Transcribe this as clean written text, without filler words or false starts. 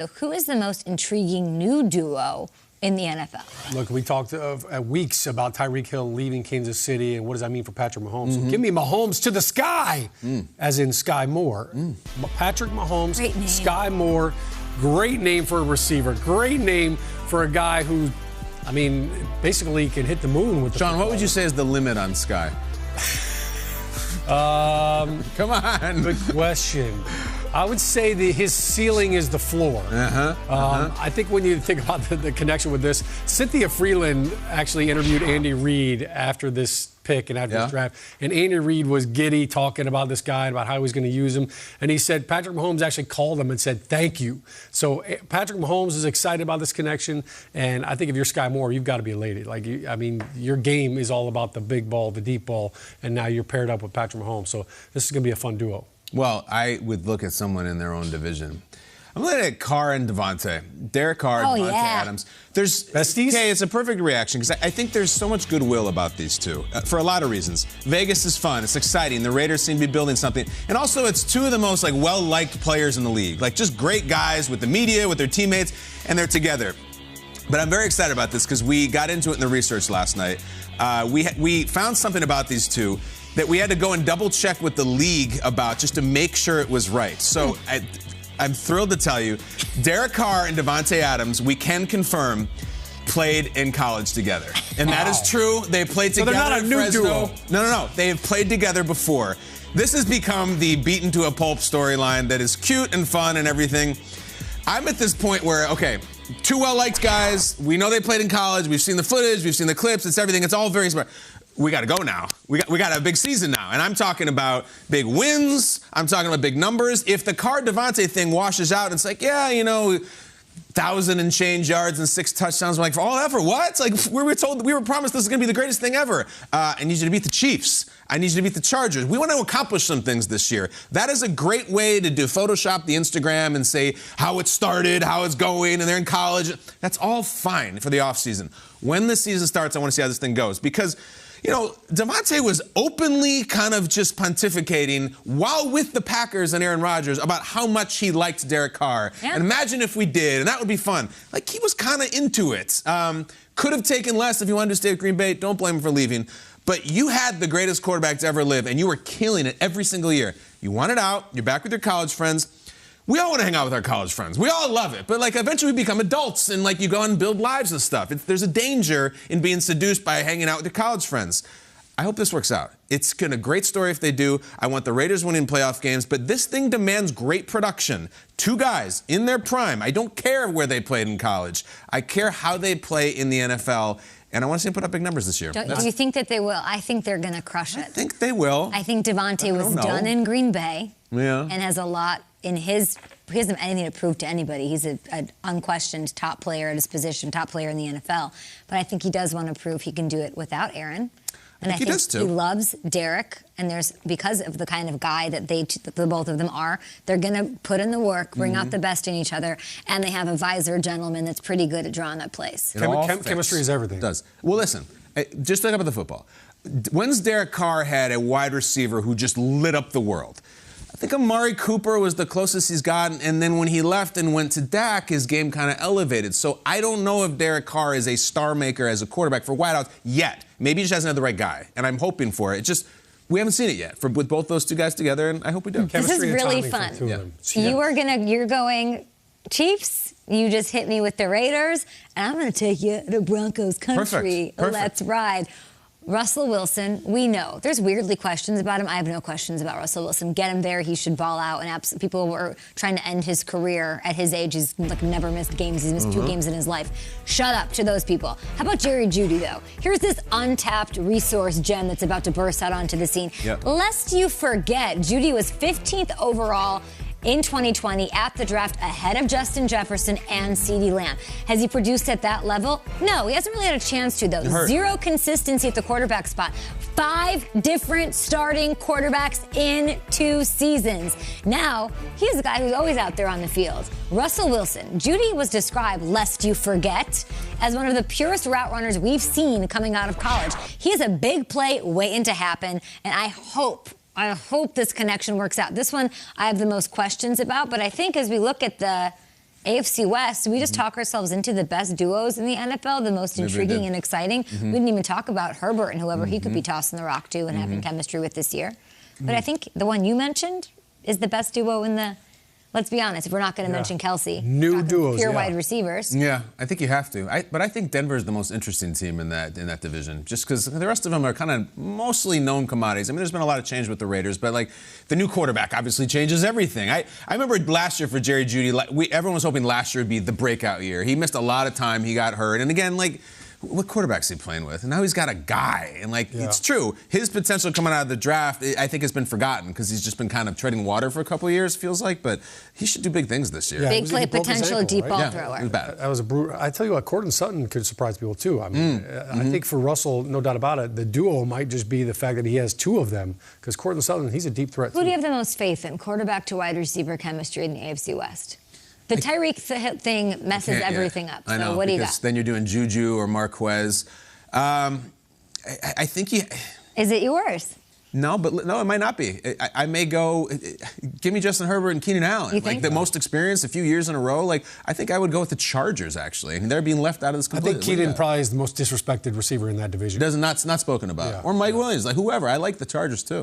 So who is the most intriguing new duo in the NFL? Look, we talked weeks about Tyreek Hill leaving Kansas City, and what does that mean for Patrick Mahomes? So give me Mahomes to the sky, as in Sky Moore. Patrick Mahomes, Sky Moore, great name for a receiver, great name for a guy who, I mean, basically can hit the moon with the Sean, football. what would you say is the limit on Sky? Come on. Good question. I would say that his ceiling is the floor. I think when you think about the connection with this, Cynthia Freeland actually interviewed Andy Reid after this pick and after this draft. And Andy Reid was giddy talking about this guy and about how he was going to use him. And he said Patrick Mahomes actually called him and said, thank you. So Patrick Mahomes is excited about this connection. And I think if you're Sky Moore, you've got to be elated. I mean, your game is all about the big ball, the deep ball. And now you're paired up with Patrick Mahomes. So this is going to be a fun duo. Well, I would look at someone in their own division. I'm looking at Carr and Devontae. Derek Carr, Devontae Adams. There's besties? Okay, it's a perfect reaction because I think there's so much goodwill about these two for a lot of reasons. Vegas is fun. It's exciting. The Raiders seem to be building something. And also, it's two of the most well-liked players in the league. Just great guys with the media, with their teammates, and they're together. But I'm very excited about this because we got into it in the research last night. We found something about these two that we had to go and double-check with the league about just to make sure it was right. So I'm thrilled to tell you, Derek Carr and Devontae Adams, we can confirm, played in college together. And that is true. They played together they're not a new duo. No. They have played together before. This has become the beaten to a pulp storyline that is cute and fun and everything. I'm at this point where, okay, two well-liked guys. We know they played in college. We've seen the footage. We've seen the clips. It's everything. It's all very smart. We got to go now. We got a big season now. And I'm talking about big wins. I'm talking about big numbers. If the Carr-Devontae thing washes out, it's 1,000 and change yards and 6 touchdowns. I'm for all that for what? We were promised this is going to be the greatest thing ever. I need you to beat the Chiefs. I need you to beat the Chargers. We want to accomplish some things this year. That is a great way to do Photoshop the Instagram and say how it started, how it's going, and they're in college. That's all fine for the offseason. When the season starts, I want to see how this thing goes because Devontae was openly kind of just pontificating while with the Packers and Aaron Rodgers about how much he liked Derek Carr. Yeah. And imagine if we did, and that would be fun. He was kind of into it. Could have taken less if you wanted to stay with Green Bay. Don't blame him for leaving. But you had the greatest quarterback to ever live, and you were killing it every single year. You wanted out. You're back with your college friends. We all want to hang out with our college friends. We all love it. But eventually we become adults and you go and build lives and stuff. There's a danger in being seduced by hanging out with your college friends. I hope this works out. It's a great story if they do. I want the Raiders winning playoff games, but this thing demands great production. Two guys in their prime. I don't care where they played in college. I care how they play in the NFL. And I want to see them put up big numbers this year. Do you think that they will? I think they're going to crush it. I think they will. I think Devontae was done in Green Bay and has a lot in his. He doesn't have anything to prove to anybody. He's an unquestioned top player at his position, top player in the NFL. But I think he does want to prove he can do it without Aaron. And I think he loves Derek, and because of the kind of guy that the both of them are, they're going to put in the work, bring out the best in each other, and they have a visor gentleman that's pretty good at drawing up plays. Chemistry is everything. It does. Well, listen, just look up at the football. When's Derek Carr had a wide receiver who just lit up the world? I think Amari Cooper was the closest he's gotten, and then when he left and went to Dak, his game kind of elevated. So I don't know if Derek Carr is a star maker as a quarterback for wideouts yet. Maybe he just hasn't had the right guy, and I'm hoping for it. We haven't seen it yet with both those two guys together, and I hope we do. This is really fun. You're going Chiefs. You just hit me with the Raiders, and I'm going to take you to Broncos country. Perfect. Let's ride. Russell Wilson, we know. There's weirdly questions about him. I have no questions about Russell Wilson. Get him there. He should ball out. And people were trying to end his career at his age. He's never missed games. He's missed 2 games in his life. Shut up to those people. How about Jerry Jeudy, though? Here's this untapped resource gem that's about to burst out onto the scene. Yep. Lest you forget, Jeudy was 15th overall in 2020 at the draft ahead of Justin Jefferson and CeeDee Lamb. Has he produced at that level? No, he hasn't really had a chance to, though. Zero consistency at the quarterback spot. 5 different starting quarterbacks in 2 seasons. Now, he's a guy who's always out there on the field. Russell Wilson. Jeudy was described, lest you forget, as one of the purest route runners we've seen coming out of college. He has a big play waiting to happen, and I hope this connection works out. This one I have the most questions about, but I think as we look at the AFC West, we just talk ourselves into the best duos in the NFL, the most intriguing and exciting. We didn't even talk about Herbert and whoever he could be tossing the rock to and having chemistry with this year. But I think the one you mentioned is the best duo in the, let's be honest, if we're not going to mention Kelsey. New duos, pure wide receivers. Yeah, I think you have to. But I think Denver is the most interesting team in that division, just because the rest of them are kind of mostly known commodities. I mean, there's been a lot of change with the Raiders, but like the new quarterback obviously changes everything. I remember last year for Jerry Jeudy, everyone was hoping last year would be the breakout year. He missed a lot of time. He got hurt, and again, like, what quarterbacks is he playing with? And now he's got a guy. And, it's true. His potential coming out of the draft, I think, has been forgotten because he's just been kind of treading water for a couple of years, feels like. But he should do big things this year. Yeah, big play potential, deep ball thrower. It was bad. That was a brutal. I tell you what, Cortland Sutton could surprise people, too. I mean, I think for Russell, no doubt about it, the duo might just be the fact that he has two of them. Because Cortland Sutton, he's a deep threat, Who do you have the most faith in, quarterback to wide receiver chemistry in the AFC West? The Tyreek thing messes everything up. I know, so what do you got? Because then you're doing Juju or Marquez. I think he... Is it yours? No, it might not be. I may go, give me Justin Herbert and Keenan Allen. You think? Like the most experience a few years in a row. Like, I think I would go with the Chargers, actually. I mean, they're being left out of this completely. I think Keenan probably is the most disrespected receiver in that division. Not spoken about. Yeah. Or Mike Williams, like whoever. I like the Chargers, too.